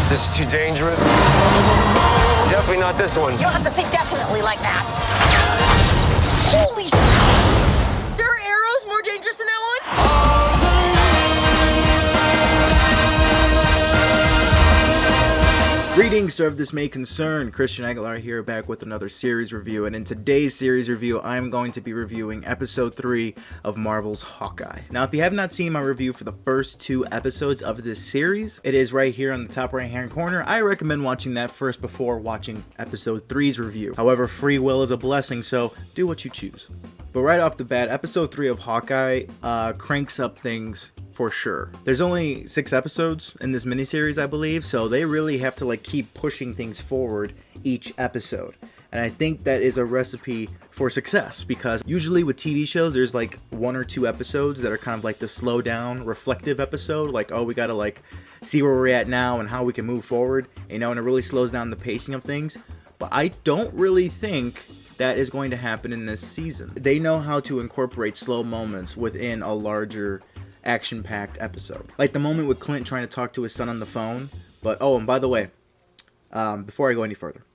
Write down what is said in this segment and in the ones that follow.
This is too dangerous. Definitely not this one. You don't have to say definitely like that. Holy sh**. There are arrows more dangerous than that one? Greetings, sir, if this may concern. Christian Aguilar here, back with another series review, and in today's series review, I'm going to be reviewing episode 3 of Marvel's Hawkeye. Now, if you have not seen my review for the first 2 episodes of this series, it is right here on the top right hand corner. I recommend watching that first before watching episode 3's review. However, free will is a blessing, so do what you choose. But right off the bat, episode 3 of Hawkeye cranks up things for sure. There's only 6 episodes in this miniseries, I believe, so they really have to keep pushing things forward each episode. And I think that is a recipe for success, because usually with TV shows, there's 1 or 2 episodes that are kind of like the slow down, reflective episode, oh, we gotta see where we're at now and how we can move forward, and it really slows down the pacing of things. But I don't really think that is going to happen in this season. They know how to incorporate slow moments within a larger action-packed episode. Like the moment with Clint trying to talk to his son on the phone. But, oh, and by the way, before I go any further,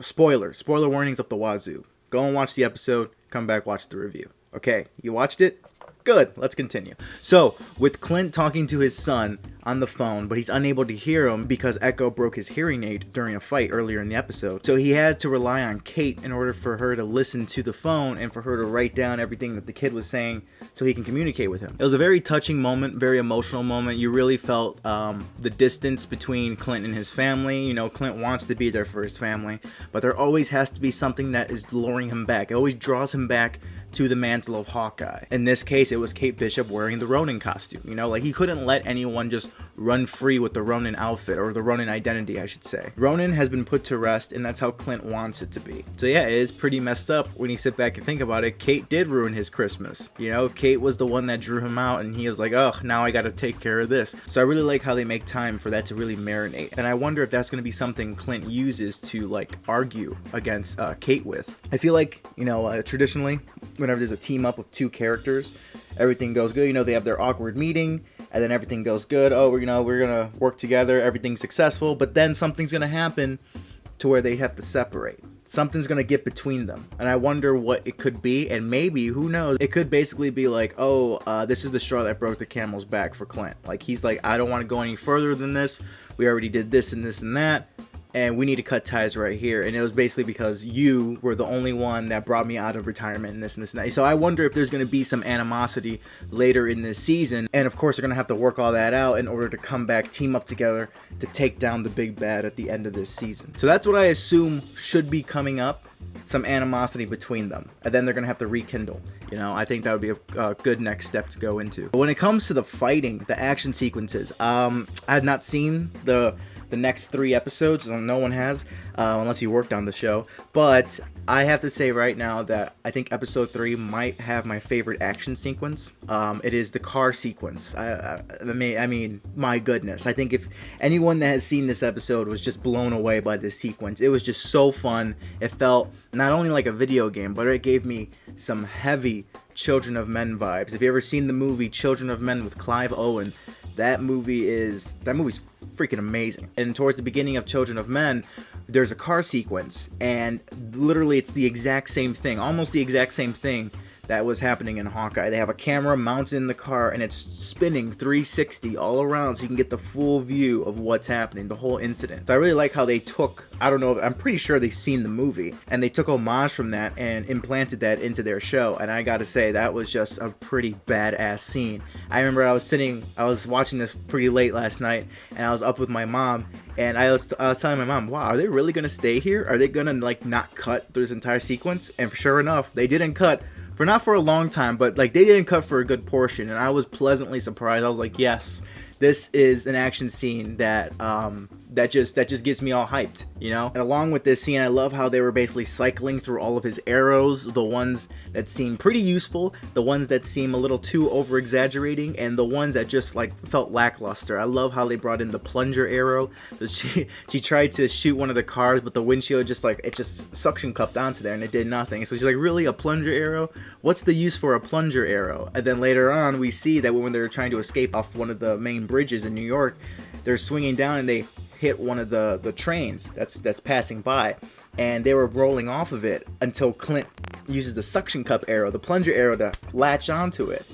spoiler warnings up the wazoo. Go and watch the episode, come back, watch the review. Okay, you watched it? Good, let's continue. So, with Clint talking to his son on the phone, but he's unable to hear him because Echo broke his hearing aid during a fight earlier in the episode. So he has to rely on Kate in order for her to listen to the phone and for her to write down everything that the kid was saying so he can communicate with him. It was a very touching moment, very emotional moment. You really felt the distance between Clint and his family. You know, Clint wants to be there for his family, but there always has to be something that is luring him back. It always draws him back to the mantle of Hawkeye. In this case, it was Kate Bishop wearing the Ronin costume. You know, he couldn't let anyone just run free with the Ronin outfit, or the Ronin identity, I should say. Ronin has been put to rest, and that's how Clint wants it to be. So yeah, it is pretty messed up when you sit back and think about it. Kate did ruin his Christmas. You know, Kate was the one that drew him out, and he was like, oh, now I gotta take care of this. So I really like how they make time for that to really marinate. And I wonder if that's gonna be something Clint uses to, argue against Kate with. I feel like, traditionally, whenever there's a team up of 2 characters, everything goes good. They have their awkward meeting, and then everything goes good. Oh, we're gonna work together, everything's successful, but then something's gonna happen to where they have to separate. Something's gonna get between them, and I wonder what it could be. And maybe, who knows, it could basically be this is the straw that broke the camel's back for Clint. He's like, I don't want to go any further than this. We already did this and this and that, and we need to cut ties right here. And it was basically because you were the only one that brought me out of retirement and this and this and that. So I wonder if there's going to be some animosity later in this season. And of course, they're going to have to work all that out in order to come back, team up together to take down the big bad at the end of this season. So that's what I assume should be coming up. Some animosity between them, and then they're gonna have to rekindle. I think that would be a good next step to go into. But when it comes to the fighting, the action sequences, I have not seen the next 3 episodes. No one has, unless you worked on the show. But I have to say right now that I think episode 3 might have my favorite action sequence. It is the car sequence. I mean, my goodness. I think if anyone that has seen this episode was just blown away by this sequence. It was just so fun. It felt not only like a video game, but it gave me some heavy Children of Men vibes. If you ever seen the movie Children of Men with Clive Owen, that movie's freaking amazing. And towards the beginning of Children of Men, there's a car sequence, and literally it's the exact same thing, almost the exact same thing that was happening in Hawkeye. They have a camera mounted in the car, and it's spinning 360 all around so you can get the full view of what's happening, the whole incident. So I really like how they took, I'm pretty sure they've seen the movie, and they took homage from that and implanted that into their show. And I gotta say, that was just a pretty badass scene. I remember I was watching this pretty late last night, and I was up with my mom, and I was telling my mom, wow, are they really gonna stay here? Are they gonna not cut through this entire sequence? And sure enough, they didn't cut. Not for a long time, but they didn't cut for a good portion, and I was pleasantly surprised. I was like, yes, this is an action scene that that just gets me all hyped, And along with this scene, I love how they were basically cycling through all of his arrows, the ones that seem pretty useful, the ones that seem a little too over exaggerating, and the ones that just felt lackluster. I love how they brought in the plunger arrow. So she tried to shoot one of the cars, but the windshield just suction cupped onto there, and it did nothing. So she's like, really, a plunger arrow? What's the use for a plunger arrow? And then later on, we see that when they're trying to escape off one of the main bridges in New York, they're swinging down and they hit one of the trains that's passing by, and they were rolling off of it until Clint uses the suction cup arrow, the plunger arrow, to latch onto it.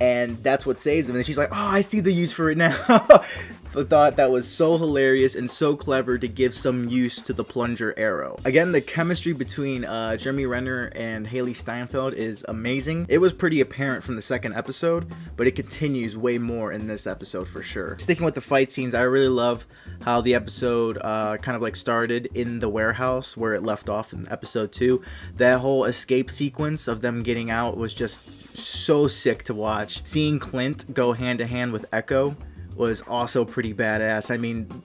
And that's what saves him. And she's like, oh, I see the use for it now. I thought that was so hilarious and so clever to give some use to the plunger arrow. Again, the chemistry between Jeremy Renner and Haley Steinfeld is amazing. It was pretty apparent from the second episode, but it continues way more in this episode for sure. Sticking with the fight scenes, I really love how the episode kind of like started in the warehouse where it left off in episode 2. That whole escape sequence of them getting out was just so sick to watch. Seeing Clint go hand to hand with Echo was also pretty badass. I mean,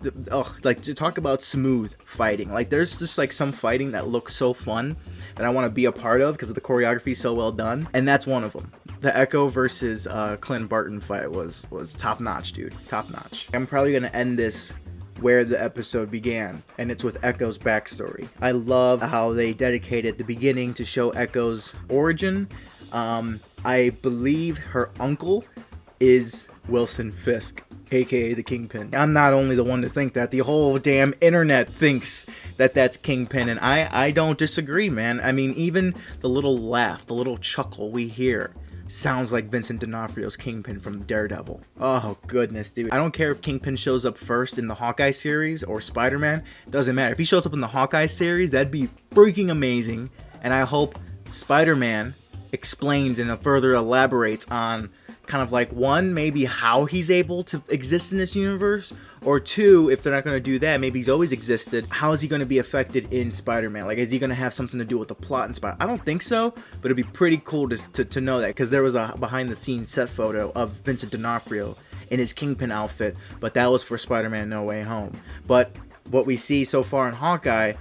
like, to talk about smooth fighting. Like, there's just like some fighting that looks so fun that I want to be a part of because the choreography is so well done, and that's one of them. The Echo versus Clint Barton fight was top notch, dude. Top notch. I'm probably gonna end this where the episode began, and it's with Echo's backstory. I love how they dedicated the beginning to show Echo's origin. I believe her uncle is Wilson Fisk, aka the Kingpin. I'm not only the one to think that, the whole damn internet thinks that that's Kingpin, and I don't disagree, man. I mean, even the little laugh, the little chuckle we hear sounds like Vincent D'Onofrio's Kingpin from Daredevil. Oh, goodness, dude. I don't care if Kingpin shows up first in the Hawkeye series or Spider-Man. Doesn't matter. If he shows up in the Hawkeye series, that'd be freaking amazing, and I hope Spider-Man explains and further elaborates on kind of like, one, maybe how he's able to exist in this universe, or two, if they're not going to do that, maybe he's always existed, how is he going to be affected in Spider-Man? Like, is he going to have something to do with the plot in Spider-Man? I don't think so, but it'd be pretty cool to know that, because there was a behind the scenes set photo of Vincent D'Onofrio in his Kingpin outfit, but that was for Spider-Man No Way Home. But what we see so far in Hawkeye,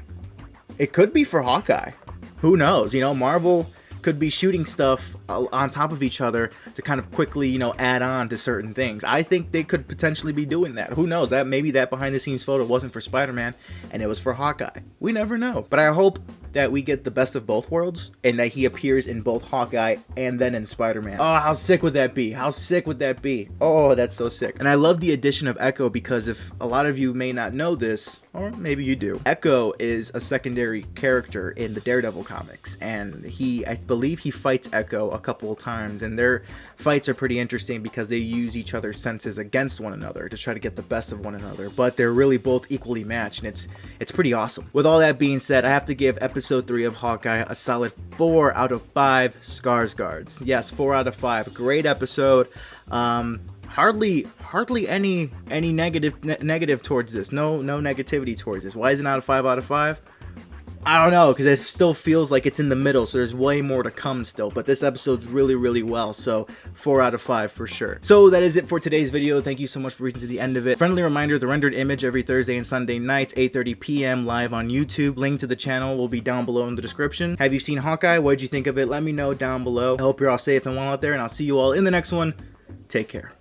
it could be for Hawkeye. Who knows? You know, Marvel could be shooting stuff on top of each other to kind of quickly, you know, add on to certain things. I think they could potentially be doing that. Who knows? That maybe that behind the scenes photo wasn't for Spider-Man and it was for Hawkeye. We never know. But I hope that we get the best of both worlds and that he appears in both Hawkeye and then in Spider-Man. Oh, how sick would that be? How sick would that be? Oh, that's so sick. And I love the addition of Echo, because if a lot of you may not know this, or maybe you do, Echo is a secondary character in the Daredevil comics, and I believe he fights Echo a couple of times, and their fights are pretty interesting because they use each other's senses against one another to try to get the best of one another, but they're really both equally matched, and it's pretty awesome. With all that being said, I have to give episode 3 of Hawkeye a solid 4 out of 5 Skarsgårds. Yes, 4 out of 5. Great episode. Hardly any negative towards this. No negativity towards this. Why is it not a 5 out of 5? I don't know, because it still feels like it's in the middle, so there's way more to come still. But this episode's really well, so 4 out of 5 for sure. So that is it for today's video. Thank you so much for reaching to the end of it. Friendly reminder, the rendered image every Thursday and Sunday nights, 8:30 p.m. live on YouTube. Link to the channel will be down below in the description. Have you seen Hawkeye? What did you think of it? Let me know down below. I hope you're all safe and well out there, and I'll see you all in the next one. Take care.